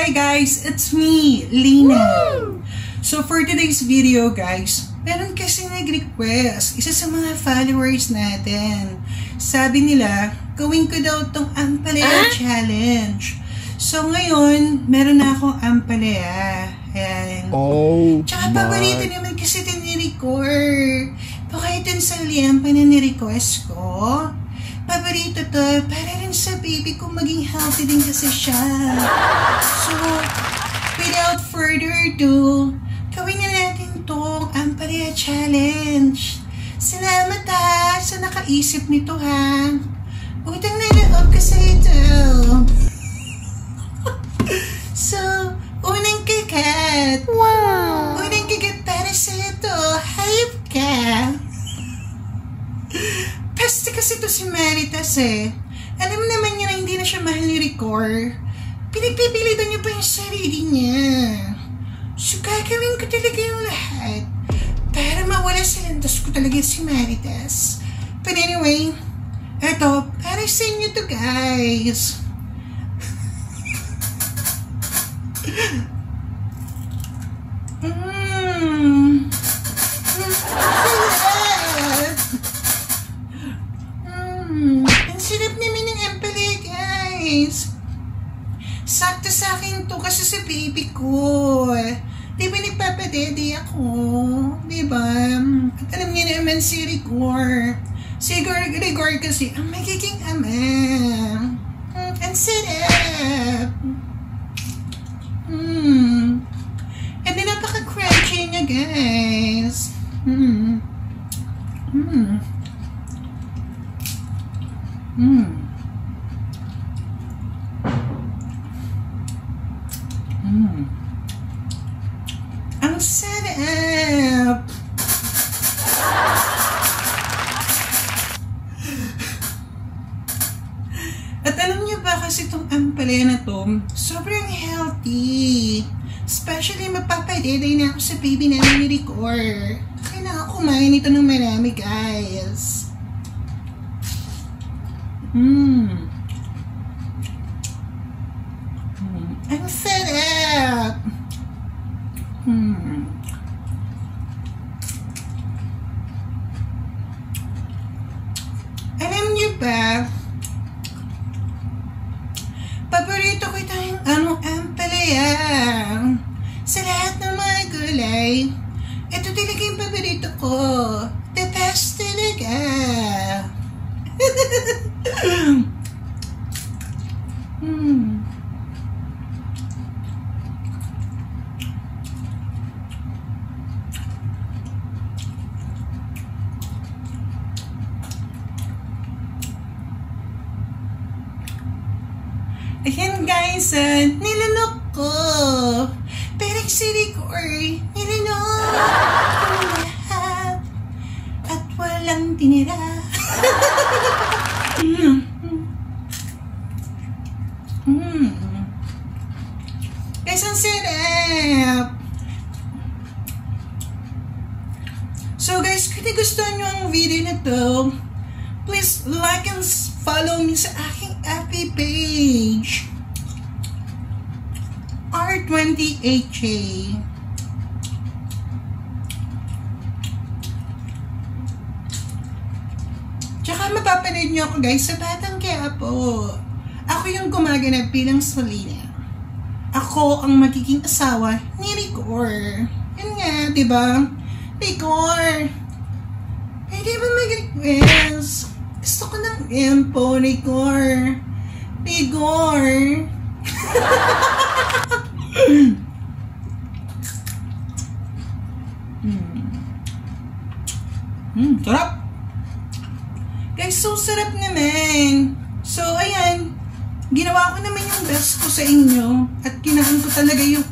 Hi guys, it's me, Lina. So for today's video guys, meron kasi nag-request isa sa mga followers natin. Sabi nila, gawin ko daw tong Ampalaya Challenge. So ngayon, meron na akong Ampalaya. Ayan. Tsaka paborito naman kasi din ni Ricor. Baka ito sa liampa na ni-request ko. Paborito to, para rin sa baby ko maging healthy din kasi siya. So, without further ado, gawin na natin tong Ampalaya Challenge. Salamat ha, sa nakaisip nito ha. Utang na loob kasi ito. So, unang kagat. Wow! Unang kagat para sa ito. Hype ka. Peste kasi to si Maritas eh. Alam naman niya na hindi na siya mahal ni Ricor. Pinagpipilitan niya pa yung sarili niya. So gagawin ko talaga yung lahat para mawala sa landas ko talaga si Maritas. But anyway, eto, para sa inyo to guys. Ang sarap naman ng Ampalaya guys. Sakto sa akin to kasi sa baby ko. Di ba nagpapadede ako? Di ba? At alam niya naman si Ricor. Si Ricor kasi ang magiging ama. Ang sarap. And then napaka-crunchy niya guys. Ang sarap! At alam niyo ba kasi itong Ampalaya na to, sobrang healthy. Especially mapapadeday na ako sa baby namin ni Ricor. Kailangan kumain ito ng marami guys. Ang sarap! Alam niyo ba, paborito ko itong Ampalaya. Sa lahat ng mga gulay, ito talaga yung paborito ko. The best talaga. Ayan guys, nilanok ko. Pero si Ricor, nilanok ko lahat at walang tinira. Guys, ang sarap. So guys, kung gusto nyo ang video na to, please like and follow me sa aking FB page, R20HA. Tsaka mapapanood nyo ako guys sa Batang Quiapo. Ako yung gumaganap bilang Solina. Ako ang magiging asawa ni Ricor. Yun nga, diba? Ricor, pwede ba mag-request? Gusto ko ng info, Ricor. Ricor. Sarap. Guys, so sarap naman. So, ayan. Ginawa ko naman yung best ko sa inyo. At kinain ko talaga yung